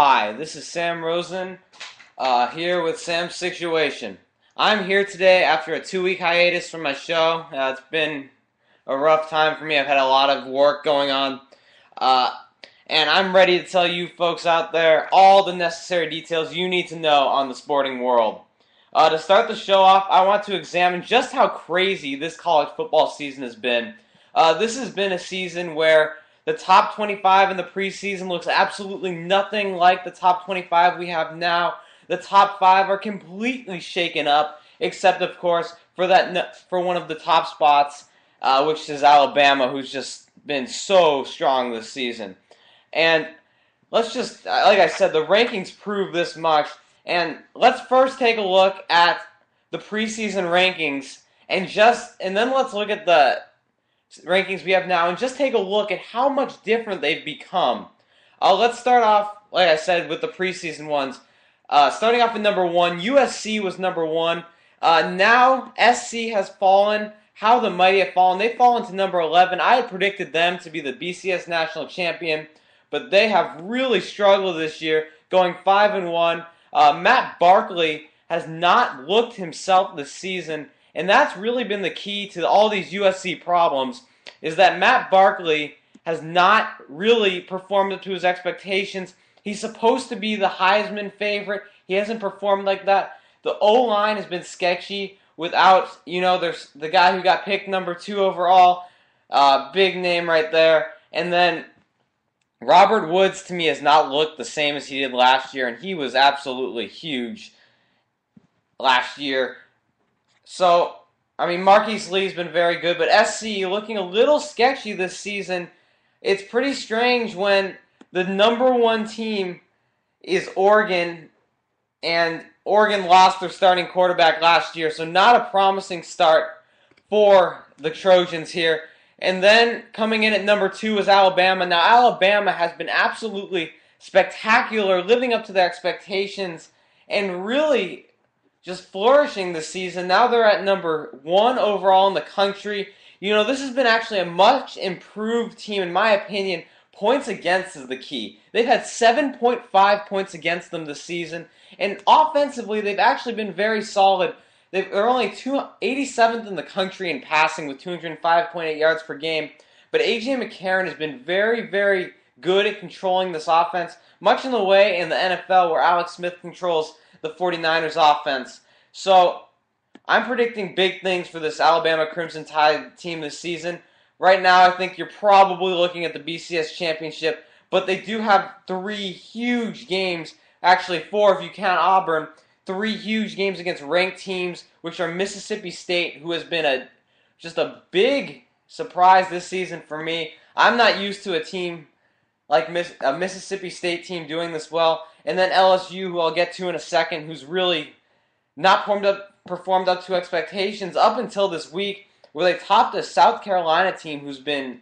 Hi, this is Sam Rosen, here with Sam's Situation. I'm here today after a 2-week hiatus from my show. It's been a rough time for me. I've had a lot of work going on, and I'm ready to tell you folks out there all the necessary details you need to know on the sporting world. To start the show off, I want to examine just how crazy this college football season has been. This has been a season where the top 25 in the preseason looks absolutely nothing like the top 25 we have now. The top 5 are completely shaken up, except, of course, for one of the top spots, which is Alabama, who's just been so strong this season. And let's just, like I said, the rankings prove this much. And let's first take a look at the preseason rankings, and then let's look at the rankings we have now and just take a look at how much different they've become. Let's start off, like I said, with the preseason ones. Starting off at number 1, USC was number 1. Now SC has fallen. How the mighty have fallen. They've fallen to number 11. I had predicted them to be the BCS national champion, but they have really struggled this year, going 5-1. Matt Barkley has not looked himself this season, and that's really been the key to all these USC problems, is that Matt Barkley has not really performed up to his expectations. He's supposed to be the Heisman favorite. He hasn't performed like that. The O-line has been sketchy without, there's the guy who got picked number 2 overall, big name right there. And then Robert Woods, to me, has not looked the same as he did last year, and he was absolutely huge last year. So, Marquise Lee's been very good, but SC looking a little sketchy this season. It's pretty strange when the number 1 team is Oregon, and Oregon lost their starting quarterback last year, so not a promising start for the Trojans here. And then coming in at number 2 is Alabama. Now, Alabama has been absolutely spectacular, living up to their expectations, and really just flourishing this season. Now they're at number 1 overall in the country. This has been actually a much improved team, in my opinion. Points against is the key. They've had 7.5 points against them this season, and offensively, they've actually been very solid. They're only 87th in the country in passing with 205.8 yards per game, but A.J. McCarron has been very, very good at controlling this offense, much in the way in the NFL where Alex Smith controls the 49ers offense. So I'm predicting big things for this Alabama Crimson Tide team this season. Right now, I think you're probably looking at the BCS championship, but they do have 3 huge games, actually 4 if you count Auburn, 3 huge games against ranked teams, which are Mississippi State, who has been just a big surprise this season for me. I'm not used to a team like a Mississippi State team doing this well. And then LSU, who I'll get to in a second, who's really not performed up to expectations up until this week, where they topped a South Carolina team who's been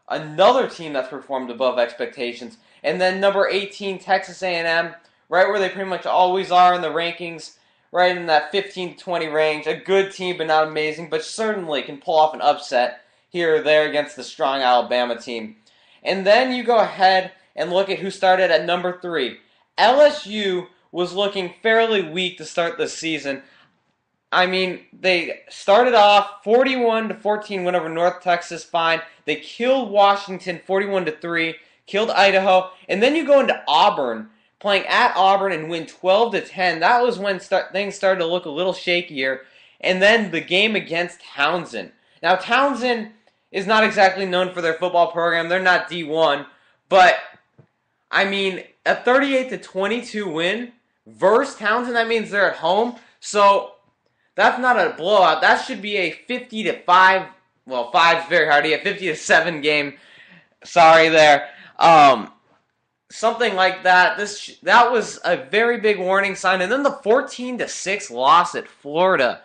another team that's performed above expectations. And then number 18, Texas A&M, right where they pretty much always are in the rankings, right in that 15-20 range. A good team, but not amazing, but certainly can pull off an upset here or there against the strong Alabama team. And then you go ahead and look at who started at number 3. LSU was looking fairly weak to start this season. They started off 41-14 win over North Texas, fine. They killed Washington 41-3, killed Idaho, and then you go into Auburn, playing at Auburn and win 12-10. That was when things started to look a little shakier. And then the game against Townsend. Now, Townsend is not exactly known for their football program. They're not D1. But, a 38-22 win versus Townsend, that means they're at home. So, that's not a blowout. That should be a 50-5. Well, 5's very hard to get. 50-7 game. Sorry there. Something like that. That was a very big warning sign. And then the 14-6 loss at Florida.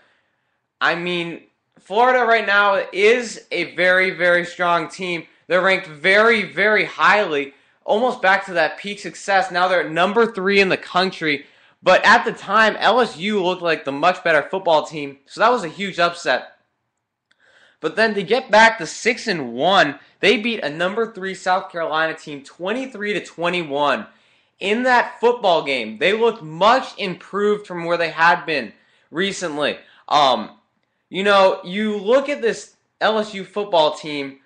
Florida right now is a very, very strong team. They're ranked very, very highly, almost back to that peak success. Now they're at number 3 in the country. But at the time, LSU looked like the much better football team, so that was a huge upset. But then to get back to 6-1, they beat a number 3 South Carolina team 23-21 in that football game, they looked much improved from where they had been recently. You look at this LSU football team,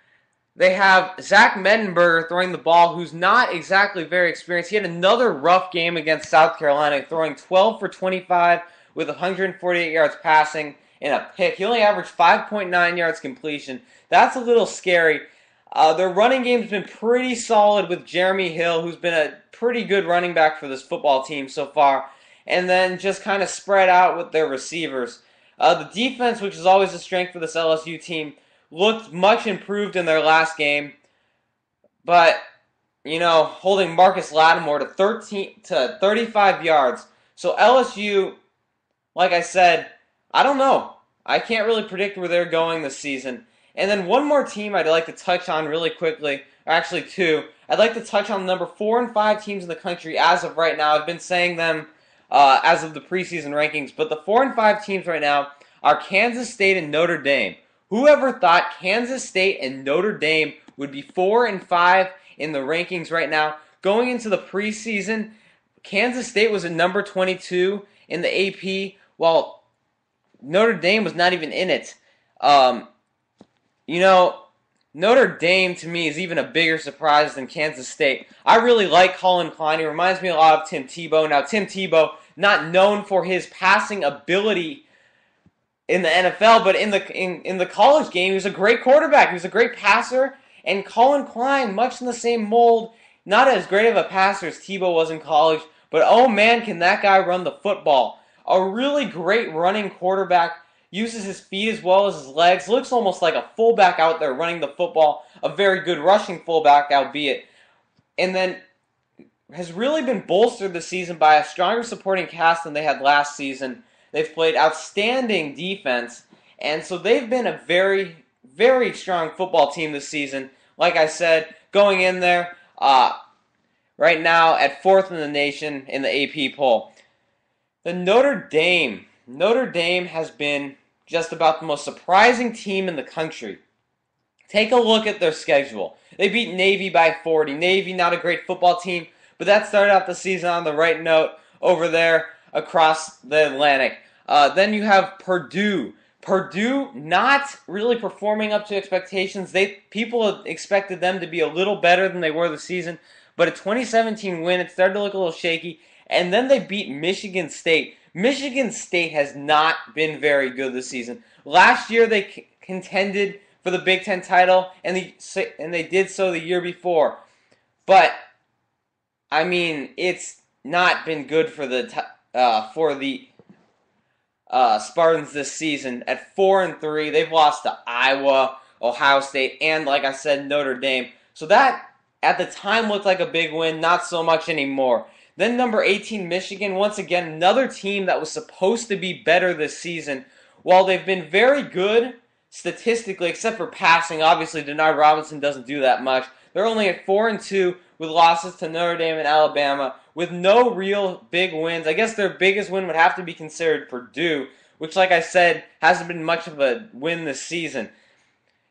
they have Zach Mettenberger throwing the ball, who's not exactly very experienced. He had another rough game against South Carolina, throwing 12 for 25 with 148 yards passing and a pick. He only averaged 5.9 yards completion. That's a little scary. Their running game's been pretty solid with Jeremy Hill, who's been a pretty good running back for this football team so far, and then just kind of spread out with their receivers. The defense, which is always a strength for this LSU team, looked much improved in their last game, but holding Marcus Lattimore to 35 yards. So LSU, like I said, I don't know. I can't really predict where they're going this season. And then one more team I'd like to touch on really quickly, or actually two. I'd like to touch on the number 4 and 5 teams in the country as of right now. I've been saying them as of the preseason rankings, but the 4 and 5 teams right now are Kansas State and Notre Dame. Whoever thought Kansas State and Notre Dame would be 4 and 5 in the rankings right now? Going into the preseason, Kansas State was at number 22 in the AP, while Notre Dame was not even in it. Notre Dame to me is even a bigger surprise than Kansas State. I really like Colin Klein. He reminds me a lot of Tim Tebow. Now, Tim Tebow, not known for his passing ability in the NFL, but in the college game, he was a great quarterback. He was a great passer. And Colin Klein, much in the same mold, not as great of a passer as Tebow was in college, but oh man, can that guy run the football. A really great running quarterback, uses his feet as well as his legs, looks almost like a fullback out there running the football, a very good rushing fullback, albeit. And then has really been bolstered this season by a stronger supporting cast than they had last season. They've played outstanding defense, and so they've been a very, very strong football team this season. Like I said, going in there right now at 4th in the nation in the AP poll. The Notre Dame has been just about the most surprising team in the country. Take a look at their schedule. They beat Navy by 40. Navy, not a great football team, but that started out the season on the right note over there across the Atlantic. Then you have Purdue. Purdue not really performing up to expectations. People expected them to be a little better than they were this season, but a 2017 win, it started to look a little shaky. And then they beat Michigan State. Michigan State has not been very good this season. Last year they contended for the Big Ten title, and they did so the year before. But I mean, it's not been good for the Spartans this season. At 4-3, they've lost to Iowa, Ohio State, and like I said, Notre Dame. So that at the time looked like a big win, not so much anymore. Then number 18, Michigan, once again, another team that was supposed to be better this season. While they've been very good statistically, except for passing, obviously Denard Robinson doesn't do that much. They're only at 4-2 with losses to Notre Dame and Alabama, with no real big wins. I guess their biggest win would have to be considered Purdue, which, like I said, hasn't been much of a win this season.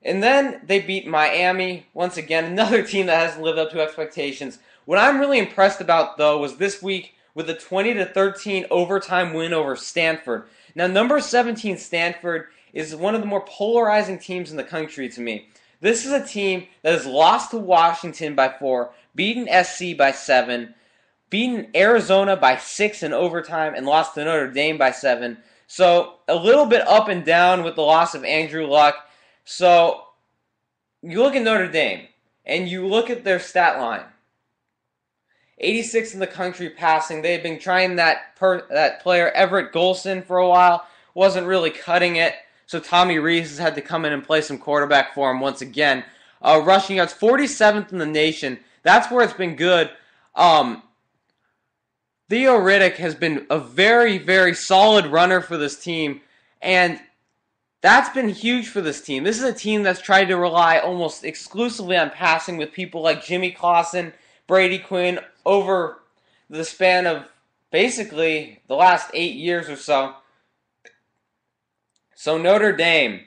And then they beat Miami, once again, another team that hasn't lived up to expectations. What I'm really impressed about, though, was this week with a 20-13 overtime win over Stanford. Now, number 17 Stanford is one of the more polarizing teams in the country to me. This is a team that has lost to Washington by 4, beaten SC by 7, beaten Arizona by 6 in overtime, and lost to Notre Dame by 7. So, a little bit up and down with the loss of Andrew Luck. So, you look at Notre Dame, and you look at their stat line. 86 in the country passing. They had been trying that player, Everett Golson, for a while. Wasn't really cutting it. So Tommy Rees has had to come in and play some quarterback for him once again. Rushing yards, 47th in the nation. That's where it's been good. Theo Riddick has been a very, very solid runner for this team. And that's been huge for this team. This is a team that's tried to rely almost exclusively on passing with people like Jimmy Clausen, Brady Quinn, over the span of basically the last 8 years or so. So Notre Dame,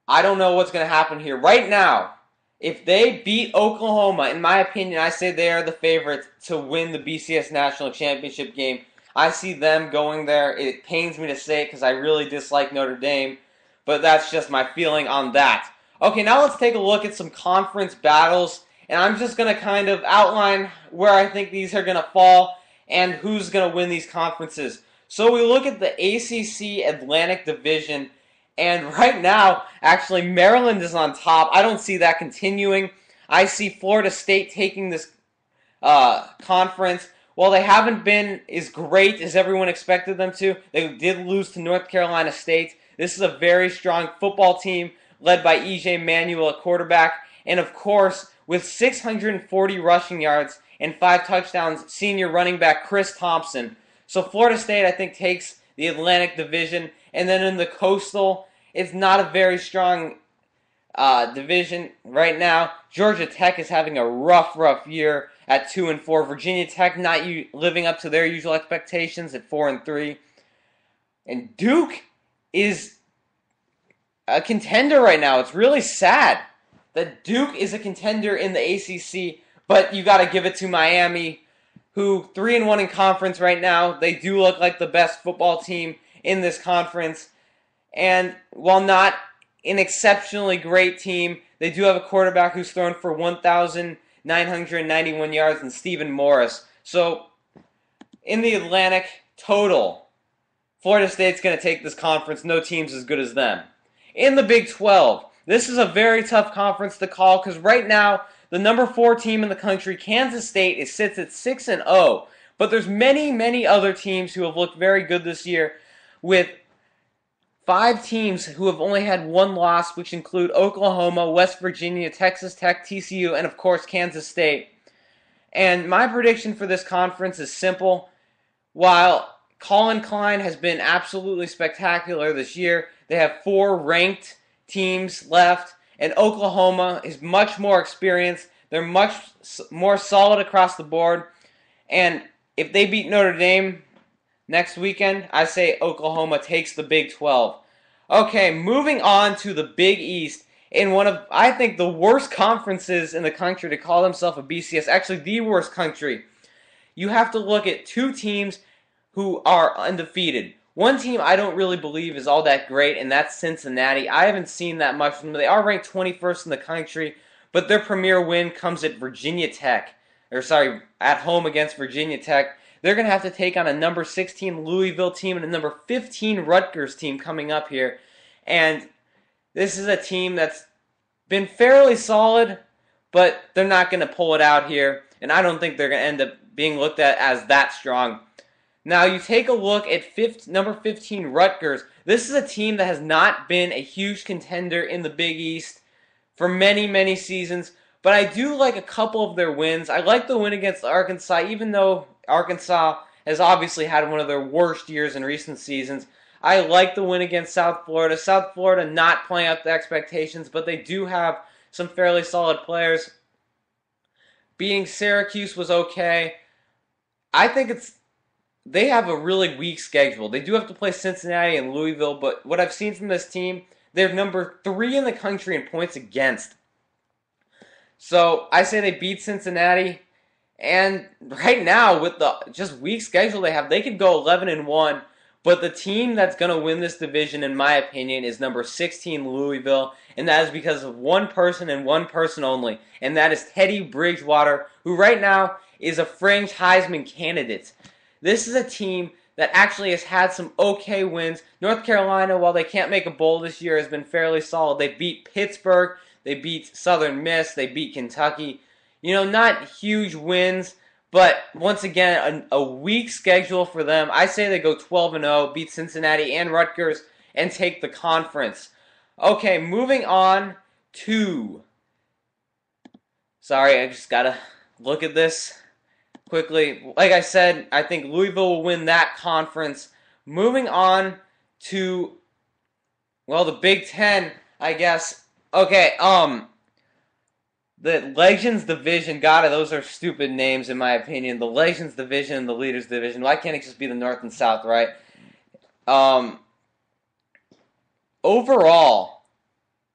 I don't know what's going to happen here. Right now, If they beat Oklahoma, in my opinion, I say they are the favorite to win the BCS National Championship game. I see them going there. It pains me to say it because I really dislike Notre Dame, but that's just my feeling on that. Okay, now let's take a look at some conference battles, and I'm just going to kind of outline where I think these are going to fall and who's going to win these conferences. So we look at the ACC Atlantic Division, and right now, actually, Maryland is on top. I don't see that continuing. I see Florida State taking this conference. While they haven't been as great as everyone expected them to, they did lose to North Carolina State. This is a very strong football team led by E.J. Manuel at quarterback. And of course, with 640 rushing yards and 5 touchdowns, senior running back Chris Thompson. So Florida State, I think, takes the Atlantic Division. And then in the Coastal, it's not a very strong division right now. Georgia Tech is having a rough year at 2-4. Virginia Tech not living up to their usual expectations at 4-3. And Duke is a contender right now. It's really sad that Duke is a contender in the ACC, but you got to give it to Miami, who 3-1 in conference right now. They do look like the best football team in this conference. And while not an exceptionally great team, they do have a quarterback who's thrown for 1,991 yards in Stephen Morris. So in the Atlantic total, Florida State's going to take this conference. No team's as good as them. In the Big 12, this is a very tough conference to call because right now the number 4 team in the country, Kansas State, sits at 6-0. But there's many other teams who have looked very good this year, with 5 teams who have only had 1 loss, which include Oklahoma, West Virginia, Texas Tech, TCU, and of course Kansas State. And my prediction for this conference is simple. While Colin Klein has been absolutely spectacular this year, they have 4 ranked teams left, and Oklahoma is much more experienced. They're much more solid across the board. And if they beat Notre Dame next weekend, I say Oklahoma takes the Big 12. Okay, moving on to the Big East, in one of, I think, the worst conferences in the country to call themselves a BCS, actually the worst country. You have to look at 2 teams who are undefeated. One team I don't really believe is all that great, and that's Cincinnati. I haven't seen that much from them. They are ranked 21st in the country, but their premier win comes at at home against Virginia Tech. They're going to have to take on a number 16 Louisville team and a number 15 Rutgers team coming up here. And this is a team that's been fairly solid, but they're not going to pull it out here. And I don't think they're going to end up being looked at as that strong. Now you take a look at number 15 Rutgers. This is a team that has not been a huge contender in the Big East for many seasons. But I do like a couple of their wins. I like the win against Arkansas, even though Arkansas has obviously had one of their worst years in recent seasons. I like the win against South Florida. South Florida not playing up to expectations, but they do have some fairly solid players. Beating Syracuse was okay. I think they have a really weak schedule. They do have to play Cincinnati and Louisville, but what I've seen from this team, they're number 3 in the country in points against. So I say they beat Cincinnati. And right now, with the just weak schedule they have, they could go 11-1. But the team that's going to win this division, in my opinion, is number 16 Louisville. And that is because of one person and one person only. And that is Teddy Bridgewater, who right now is a fringe Heisman candidate. This is a team that actually has had some okay wins. North Carolina, while they can't make a bowl this year, has been fairly solid. They beat Pittsburgh. They beat Southern Miss. They beat Kentucky. Not huge wins, but once again, a weak schedule for them. I say they go 12-0, beat Cincinnati and Rutgers, and take the conference. Okay, moving on to... Sorry, I just gotta look at this quickly. Like I said, I think Louisville will win that conference. Moving on to, the Big Ten, I guess. Okay, the Legends Division, those are stupid names in my opinion. The Legends Division and the Leaders Division. Why can't it just be the North and South, right? Overall,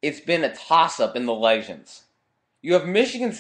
it's been a toss-up in the Legends. You have Michigan